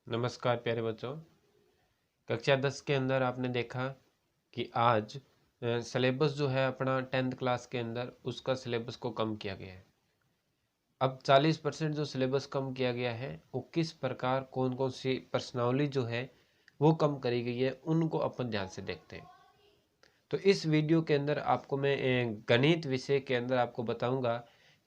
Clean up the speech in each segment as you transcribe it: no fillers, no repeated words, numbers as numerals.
नमस्कार प्यारे बच्चों। कक्षा 10 के अंदर आपने देखा कि आज सिलेबस जो है अपना 10th क्लास के अंदर उसका सिलेबस को कम किया गया है। अब 40% जो सिलेबस कम किया गया है वो किस प्रकार कौन कौन सी प्रश्नावली जो है वो कम करी गई है उनको अपन ध्यान से देखते हैं। तो इस वीडियो के अंदर आपको मैं गणित विषय के अंदर आपको बताऊंगा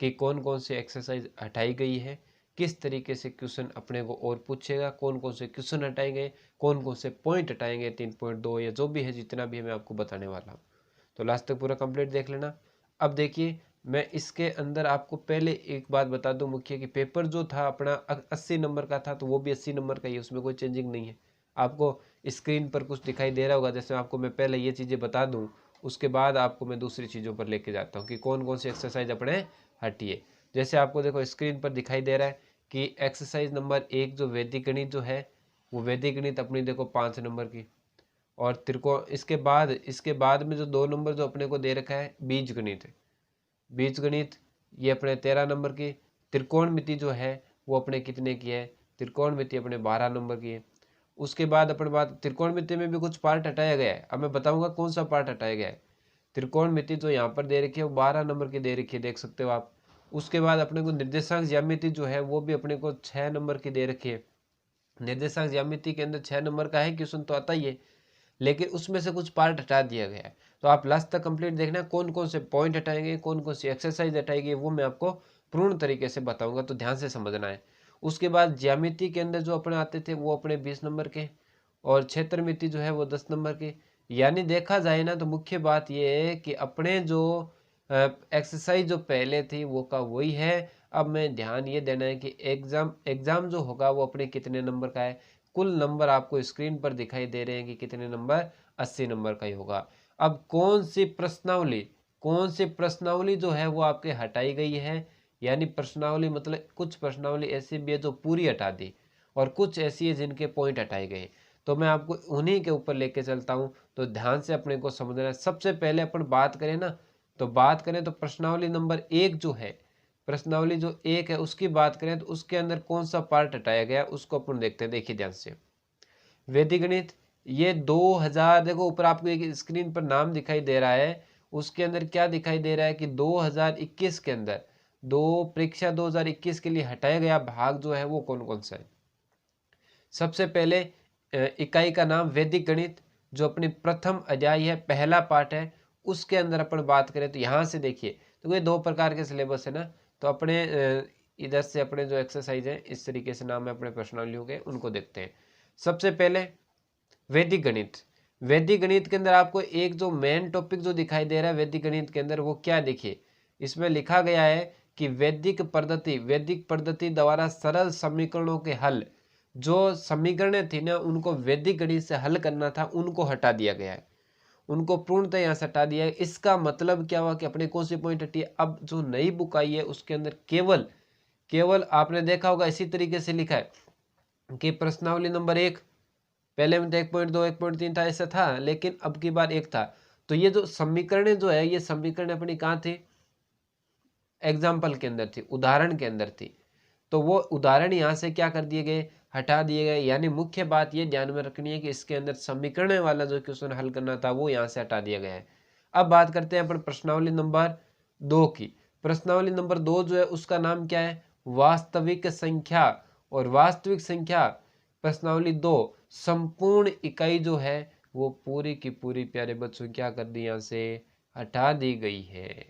कि कौन कौन सी एक्सरसाइज हटाई गई है, किस तरीके से क्वेश्चन अपने को और पूछेगा, कौन कौन से क्वेश्चन हटाएंगे, कौन कौन से पॉइंट हटाएंगे, 3.2 या जो भी है जितना भी है मैं आपको बताने वाला हूँ। तो लास्ट तक पूरा कंप्लीट देख लेना। अब देखिए, मैं इसके अंदर आपको पहले एक बात बता दूं मुख्य कि पेपर जो था अपना 80 नंबर का था, तो वो भी 80 नंबर का ही है, उसमें कोई चेंजिंग नहीं है। आपको स्क्रीन पर कुछ दिखाई दे रहा होगा, जैसे आपको मैं पहले ये चीज़ें बता दूं, उसके बाद आपको मैं दूसरी चीज़ों पर लेके जाता हूँ कि कौन कौन सी एक्सरसाइज अपने हटिए। जैसे आपको देखो स्क्रीन पर दिखाई दे रहा है कि एक्सरसाइज नंबर 1 जो वैदिक गणित जो है, वो वैदिक गणित अपनी देखो 5 नंबर की, और त्रिकोण इसके बाद में जो 2 नंबर जो अपने को दे रखा है बीज गणित है। बीज गणित ये अपने 13 नंबर की। त्रिकोणमिति जो है वो अपने कितने की है, त्रिकोणमिति अपने 12 नंबर की है। उसके बाद अपने बात त्रिकोणमिति में भी कुछ पार्ट हटाया गया है, अब मैं बताऊंगा कौन सा पार्ट हटाया गया है। त्रिकोणमिति जो यहाँ पर दे रखी है वो 12 नंबर की दे रखी है, देख सकते हो आप। उसके बाद अपने को निर्देशांक ज्यामिति जो है वो भी अपने को 6 नंबर की दे रखी है। निर्देशांक ज्यामिति के अंदर 6 नंबर का है क्वेश्चन तो आता ही है, लेकिन उसमें से कुछ पार्ट हटा दिया गया है। तो आप लास्ट तक कंप्लीट देखना, कौन कौन से पॉइंट हटाएंगे, कौन कौन सी एक्सरसाइज हटाएगी, वो मैं आपको पूर्ण तरीके से बताऊंगा, तो ध्यान से समझना है। उसके बाद ज्यामिति के अंदर जो अपने आते थे वो अपने 20 नंबर के, और क्षेत्रमिति जो है वो 10 नंबर के। यानी देखा जाए ना तो मुख्य बात ये है कि अपने जो एक्सरसाइज जो पहले थी वो का वही है। अब मैं ध्यान ये देना है कि एग्जाम एग्जाम जो होगा वो अपने कितने नंबर का है। कुल नंबर आपको स्क्रीन पर दिखाई दे रहे हैं कि कितने नंबर, 80 नंबर का ही होगा। अब कौन सी प्रश्नावली जो है वो आपके हटाई गई है, यानी प्रश्नावली मतलब कुछ प्रश्नावली ऐसी भी है जो पूरी हटा दी, और कुछ ऐसी है जिनके पॉइंट हटाए गए। तो मैं आपको उन्हीं के ऊपर लेके चलता हूं, तो ध्यान से अपने को समझना है। सबसे पहले अपन बात करें ना, तो बात करें तो प्रश्नावली नंबर 1 जो है, प्रश्नावली जो 1 है उसकी बात करें तो उसके अंदर कौन सा पार्ट हटाया गया उसको अपन देखते हैं। देखिए ध्यान से, वैदिक गणित ये 2000, देखो ऊपर आपको एक स्क्रीन पर नाम दिखाई दे रहा है, उसके अंदर क्या दिखाई दे रहा है कि 2021 के अंदर परीक्षा 2021 के लिए हटाया गया भाग जो है वो कौन कौन सा है। सबसे पहले इकाई का नाम वैदिक गणित, जो अपनी प्रथम अध्याय है, पहला पार्ट है, उसके अंदर अपन बात करें तो यहाँ से देखिए, तो ये 2 प्रकार के सिलेबस है ना, तो अपने इधर से अपने जो एक्सरसाइज है इस तरीके से नाम है अपने प्रश्नावलियों के, उनको देखते हैं। सबसे पहले वैदिक गणित। वैदिक गणित के अंदर आपको एक जो मेन टॉपिक जो दिखाई दे रहा है वैदिक गणित के अंदर वो क्या, देखिए इसमें लिखा गया है कि वैदिक पद्धति द्वारा सरल समीकरणों के हल, जो समीकरण थी ना उनको वैदिक गणित से हल करना था, उनको हटा दिया गया है, उनको पूर्णतः यहाँ से हटा दिया है। इसका मतलब क्या हुआ कि अपने कौन सी पॉइंट हटी है। अब जो नई बुक आई है उसके अंदर केवल केवल आपने देखा होगा इसी तरीके से लिखा है कि प्रश्नावली नंबर 1, पहले में तो 1.2 1.3 था, ऐसा था, लेकिन अब की बार 1 था। तो ये जो समीकरण जो है ये समीकरण अपनी कहाँ थी, एग्जाम्पल के अंदर थी, उदाहरण के अंदर थी, तो वो उदाहरण यहाँ से क्या कर दिए गए, हटा दिए गए। यानी मुख्य बात ये ध्यान में रखनी है कि इसके अंदर समीकरण वाला जो क्वेश्चन हल करना था वो यहाँ से हटा दिया गया है। अब बात करते हैं अपन प्रश्नावली नंबर 2 की। प्रश्नावली नंबर 2 जो है उसका नाम क्या है, वास्तविक संख्या। और वास्तविक संख्या प्रश्नावली 2 संपूर्ण इकाई जो है वो पूरी की पूरी प्यारे बच्चों क्या कर दी, यहाँ से हटा दी गई है।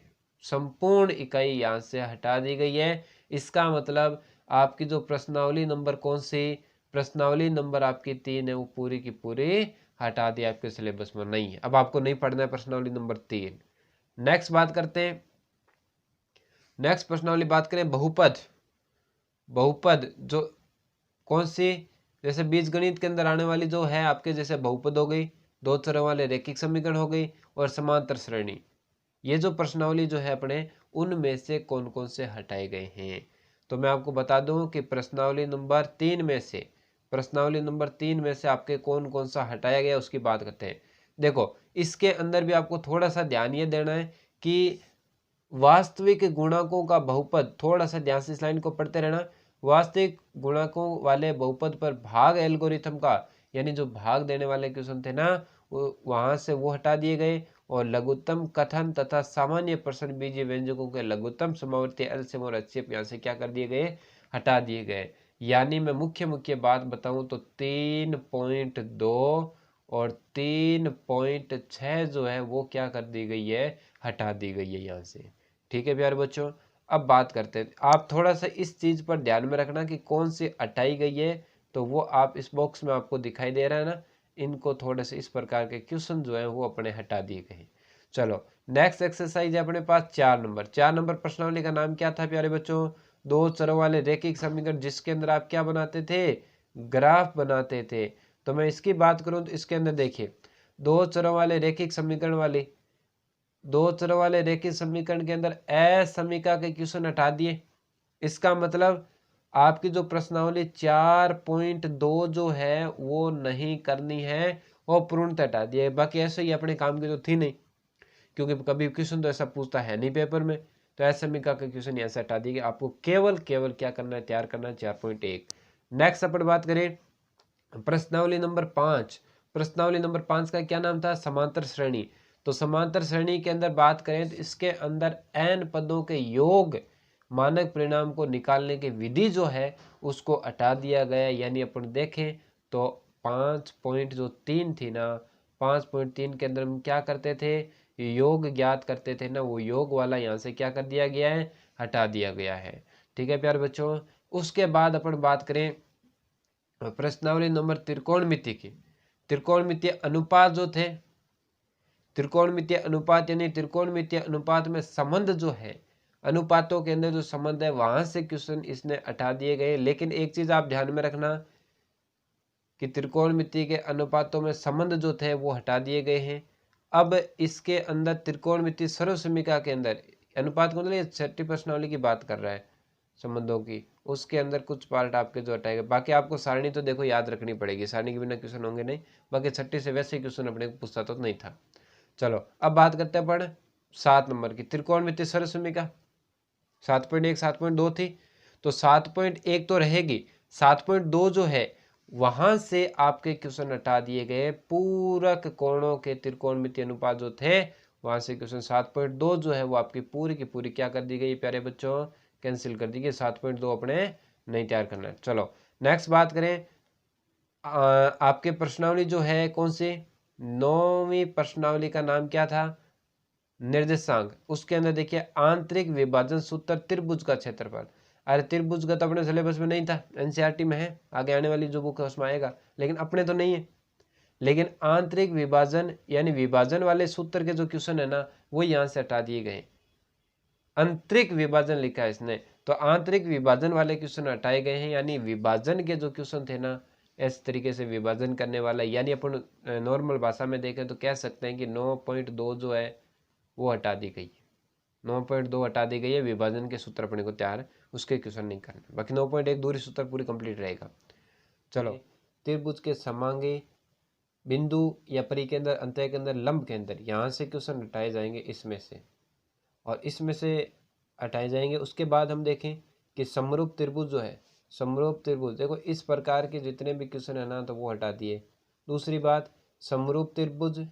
संपूर्ण इकाई यहाँ से हटा दी गई है। इसका मतलब आपकी जो प्रश्नावली नंबर कौन सी, प्रश्नावली नंबर आपकी 3 है, वो पूरी की पूरी हटा दी, आपके सिलेबस में नहीं है। अब आपको नहीं पढ़ना है प्रश्नावली नंबर 3। नेक्स्ट बात करते हैं, नेक्स्ट प्रश्नावली बात करें बहुपद। बहुपद जो कौन सी, जैसे बीजगणित के अंदर आने वाली जो है आपके, जैसे बहुपद हो गई, 2 चरों वाले रैखिक समीकरण हो गई, और समांतर श्रेणी। ये जो प्रश्नावली जो है अपने, उनमें से कौन कौन से हटाए गए हैं। तो मैं आपको बता दूं कि प्रश्नावली नंबर 3 में से, प्रश्नावली नंबर 3 में से आपके कौन कौन सा हटाया गया उसकी बात करते हैं। देखो इसके अंदर भी आपको थोड़ा सा ध्यान ये देना है कि वास्तविक गुणकों का बहुपद, थोड़ा सा ध्यान से इस लाइन को पढ़ते रहना। वास्तविक गुणकों वाले बहुपद पर भाग एल्गोरिथम का, यानी जो भाग देने वाले क्वेश्चन थे ना, वहां से वो हटा दिए गए, और लघुत्तम कथन तथा सामान्य प्रश्न बीजीय व्यंजकों के लघुत्तम समावर्ती एलसीएम और एचसीएफ यहाँ से क्या कर दिए गए, हटा दिए गए। यानी मैं मुख्य मुख्य बात बताऊं तो 3.2 और 3.6 जो है वो क्या कर दी गई है, हटा दी गई है यहाँ से। ठीक है प्यारे बच्चों, अब बात करते हैं, आप थोड़ा सा इस चीज पर ध्यान में रखना कि कौन सी हटाई गई है, तो वो आप इस बॉक्स में आपको दिखाई दे रहा है ना, इनको थोड़े से इस प्रकार के क्वेश्चन जो है वो अपने हटा दिए गए। चलो नेक्स्ट एक्सरसाइज है अपने पास 4 नंबर प्रश्नावली का नाम क्या था प्यारे बच्चों, दो चरों वाले रैखिक समीकरण जिसके अंदर आप क्या बनाते थे, ग्राफ बनाते थे। तो मैं इसकी बात करूं तो इसके अंदर देखिए, दो चरों वाले रैखिक समीकरण वाली, दो चरों वाले रैखिक समीकरण के अंदर असमीका के क्वेश्चन हटा दिए। इसका मतलब आपकी जो प्रश्नावली 4.2 जो है वो नहीं करनी है, और पूर्णतः हटा दिया। बाकी ऐसे ही अपने काम की तो थी नहीं, क्योंकि कभी क्वेश्चन तो ऐसा पूछता है नहीं पेपर में, तो असमीका का क्वेश्चन यहाँ से हटा दिए। आपको केवल केवल क्या करना है, तैयार करना है 4.1। नेक्स्ट अपन बात करें प्रश्नावली नंबर 5। प्रश्नावली नंबर 5 का क्या नाम था, समांतर श्रेणी। तो समांतर श्रेणी के अंदर बात करें तो इसके अंदर n पदों के योग मानक परिणाम को निकालने की विधि जो है उसको हटा दिया गया। यानी अपन देखें तो 5.3 थी ना, 5.3 के अंदर हम क्या करते थे, योग ज्ञात करते थे ना, वो योग वाला यहाँ से क्या कर दिया गया है, हटा दिया गया है। ठीक है प्यारे बच्चों, उसके बाद अपन बात करें प्रश्नावली नंबर त्रिकोणमिति की। त्रिकोणमितीय अनुपात जो थे, त्रिकोणमितीय अनुपात यानी त्रिकोणमितीय अनुपात में संबंध जो है, अनुपातों के अंदर जो संबंध है वहां से क्वेश्चन इसने हटा दिए गए। लेकिन एक चीज आप ध्यान में रखना कि त्रिकोणमिति के अनुपातों में संबंध जो थे वो हटा दिए गए हैं। अब इसके अंदर त्रिकोणमिति सर्वसमीका के अंदर अनुपात को मतलब छठी प्रश्नावली की बात कर रहा है, संबंधों की, उसके अंदर कुछ पार्ट आपके जो हटाएगा। बाकी आपको सारणी तो देखो याद रखनी पड़ेगी, सारणी के बिना क्वेश्चन होंगे नहीं। बाकी छठी से वैसे क्वेश्चन अपने को पूछता तो नहीं था। चलो अब बात करते हैं अपन 7 नंबर की, त्रिकोणमिति सर्वसमीका। 7.1 7.2 थी, तो 7.1 तो रहेगी, 7.2 जो है वहां से आपके क्वेश्चन हटा दिए गए। पूरक कोणों के त्रिकोणमितीय अनुपात जो थे वहां से क्वेश्चन 7.2 जो है वो आपकी पूरी की पूरी क्या कर दी गई प्यारे बच्चों, कैंसिल कर दी गई। 7.2 अपने नहीं तैयार करना है। चलो नेक्स्ट बात करें, आपके प्रश्नावली जो है कौन सी, 9वीं प्रश्नावली का नाम क्या था, निर्देशांक। उसके अंदर देखिए आंतरिक विभाजन सूत्र त्रिभुज का क्षेत्रफल। अरे त्रिभुज का तो अपने सिलेबस में नहीं था, एनसीईआरटी में है, आगे आने वाली जो बुक है उसमें आएगा, लेकिन अपने तो नहीं है। लेकिन आंतरिक विभाजन यानी विभाजन वाले सूत्र के जो क्वेश्चन है ना वो यहाँ से हटा दिए गए। आंतरिक विभाजन लिखा है इसने, तो आंतरिक विभाजन वाले क्वेश्चन हटाए गए हैं। यानी विभाजन के जो क्वेश्चन थे ना, इस तरीके से विभाजन करने वाला, यानी अपन नॉर्मल भाषा में देखें तो कह सकते हैं कि 9.2 जो है वो हटा दी गई है। 9.2 हटा दी गई है, विभाजन के सूत्र अपने को तैयार उसके क्वेश्चन नहीं करना। बाकी 9.1 दूरी सूत्र पूरी कंप्लीट रहेगा। चलो त्रिभुज के समांगी बिंदु या परी के अंदर अंतः के अंदर लंब के अंदर यहाँ से क्वेश्चन हटाए जाएंगे, इसमें से और इसमें से हटाए जाएंगे। उसके बाद हम देखें कि समरूप त्रिभुज जो है, समरूप त्रिभुज देखो इस प्रकार के जितने भी क्वेश्चन है ना तो वो हटा दिए। दूसरी बात, समरूप त्रिभुज,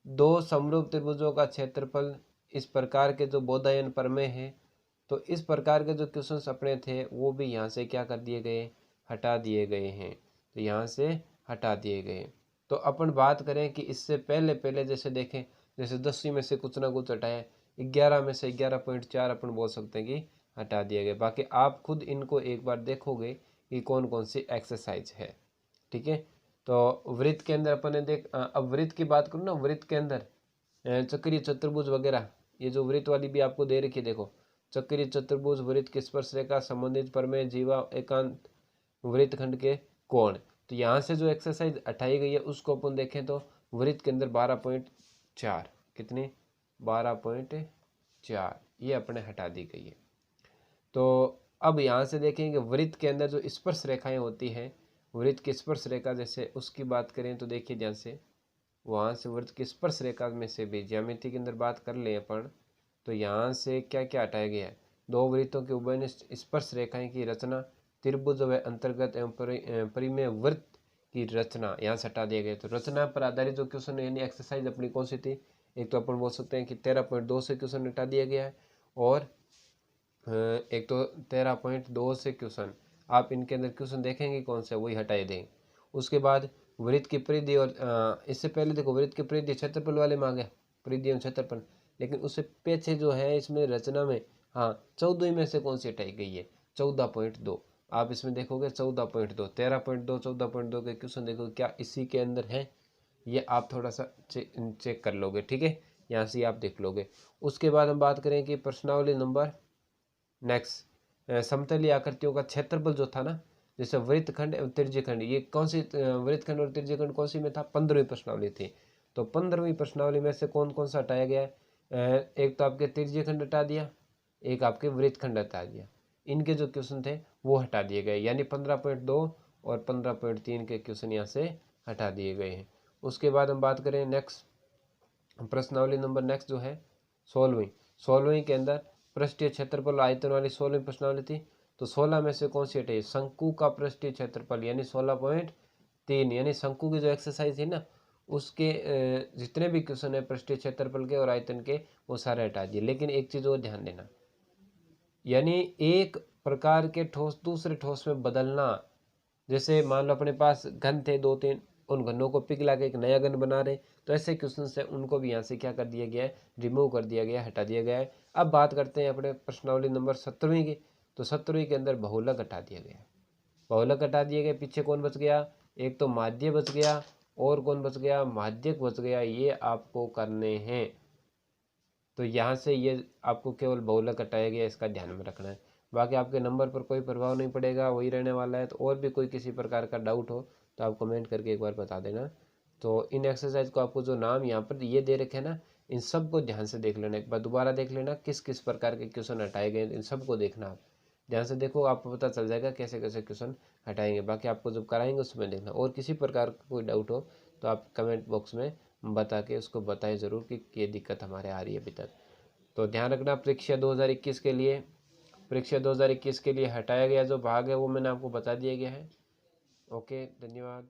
दो समरूप त्रिभुजों का क्षेत्रफल, इस प्रकार के जो बोधायन प्रमेय है, तो इस प्रकार के जो क्वेश्चंस अपने थे वो भी यहाँ से क्या कर दिए गए, हटा दिए गए हैं। तो यहाँ से हटा दिए गए। तो अपन बात करें कि इससे पहले पहले जैसे देखें, जैसे 10वीं में से कुछ ना कुछ हटाया, 11 में से 11.4 अपन बोल सकते हैं कि हटा दिए गए। बाकी आप खुद इनको एक बार देखोगे कि कौन कौन सी एक्सरसाइज है। ठीक है, तो वृत्त के अंदर अपन ने अब वृत्त की बात करूँ ना, वृत्त के अंदर चक्रीय चतुर्भुज वगैरह, ये जो वृत्त वाली भी आपको दे रखी है, देखो चक्रीय चतुर्भुज, वृत्त की स्पर्श रेखा, संबंधित प्रमेय, जीवा, एकांत, वृत्तखंड के कोण। तो यहाँ से जो एक्सरसाइज हटाई गई है उसको अपन देखें तो वृत्त के अंदर 12.4, कितनी 12.4 ये अपने हटा दी गई है। तो अब यहाँ से देखेंगे वृत्त के अंदर जो स्पर्श रेखाएं होती हैं, वृत्त की स्पर्श रेखा जैसे उसकी बात करें तो देखिए ध्यान से, वहाँ से वृत्त की स्पर्श रेखा में से भी ज्यामिति के अंदर बात कर ले अपन, तो यहाँ से क्या क्या हटाया गया है, दो वृत्तों के उभयनिष्ठ स्पर्श रेखाएं की रचना, त्रिभुज व अंतर्गत एवं परिमेय वृत्त की रचना यहाँ से हटा दिया गया। तो रचना पर आधारित जो क्वेश्चन है यानी एक्सरसाइज अपनी कौन सी थी, एक तो अपन बोल सकते हैं कि 13.2 से क्वेश्चन हटा दिया गया है, और एक तो 13.2 से क्वेश्चन आप इनके अंदर क्वेश्चन देखेंगे कौन से वही हटाए देंगे। उसके बाद वृत्त की परिधि, और इससे पहले देखो वृत्त की परिधि क्षेत्रफल वाले में आ गया, परिधि एवं क्षेत्रफल, लेकिन उससे पीछे जो है इसमें रचना में, हाँ 14 में से कौन सी हटाई गई है, 14.2। आप इसमें देखोगे 14.2, 13.2, 14.2 के क्वेश्चन देखो क्या इसी के अंदर है, ये आप थोड़ा सा चेक कर लोगे, ठीक है, यहाँ से आप देख लोगे। उसके बाद हम बात करें कि प्रश्नावली नंबर नेक्स्ट, समतलीय आकृतियों का क्षेत्रफल जो था ना, जैसे वृत्तखंड एवं त्रिज्यखंड, ये कौन सी वृत्तखंड और त्रिज्यखंड कौन सी में था, 15वीं प्रश्नावली थी। तो 15वीं प्रश्नावली में से कौन कौन सा हटाया गया है, एक तो आपके त्रिज्यखंड हटा दिया, एक आपके वृत्तखंड हटा दिया, इनके जो क्वेश्चन थे वो हटा दिए गए, यानी 15.2 और 15.3 के क्वेश्चन यहाँ से हटा दिए गए हैं। उसके बाद हम बात करें नेक्स्ट प्रश्नावली नंबर नेक्स्ट जो है 16वीं के अंदर पृष्ठीय क्षेत्रफल आयतन वाली 16वीं प्रश्नावली थी। तो 16 में से कौन सी हटाई, शंकु का पृष्ठीय क्षेत्रफल यानी 16.3, यानी शंकु की जो एक्सरसाइज है ना उसके जितने भी क्वेश्चन है पृष्ठीय क्षेत्रफल के और आयतन के वो सारे हटा दिए। लेकिन एक चीज और ध्यान देना, यानी एक प्रकार के ठोस दूसरे ठोस में बदलना, जैसे मान लो अपने पास घन थे 2-3, उन घनों को पिघला के एक नया घन बना रहे, तो ऐसे क्वेश्चन है उनको भी यहाँ से क्या कर दिया गया है, रिमूव कर दिया गया, हटा दिया गया है। अब बात करते हैं अपने प्रश्नावली नंबर 17वीं की। तो 17वीं के अंदर बहुलक हटा दिया गया, बहुलक हटा दिए गए, पीछे कौन बच गया, एक तो माध्य बच गया और कौन बच गया, माध्यक बच गया, ये आपको करने हैं। तो यहाँ से ये आपको केवल बहुलक हटाया गया, इसका ध्यान में रखना है। बाकी आपके नंबर पर कोई प्रभाव नहीं पड़ेगा, वही रहने वाला है। तो और भी कोई किसी प्रकार का डाउट हो तो आप कमेंट करके एक बार बता देना। तो इन एक्सरसाइज को आपको जो नाम यहाँ पर ये दे रखे हैं ना, इन सब को ध्यान से देख लेना, एक बार दोबारा देख लेना किस किस प्रकार के क्वेश्चन हटाए गए, इन सबको देखना, आप ध्यान से देखो, आपको पता चल जाएगा कैसे कैसे क्वेश्चन हटाएंगे। बाकी आपको जब कराएंगे उसमें देखना, और किसी प्रकार का कोई डाउट हो तो आप कमेंट बॉक्स में बता के उसको बताएं ज़रूर कि ये दिक्कत हमारे आ रही है अभी तक। तो ध्यान रखना, परीक्षा 2021 के लिए, परीक्षा 2021 के लिए हटाया गया जो भाग है वो मैंने आपको बता दिया गया है। ओके, धन्यवाद।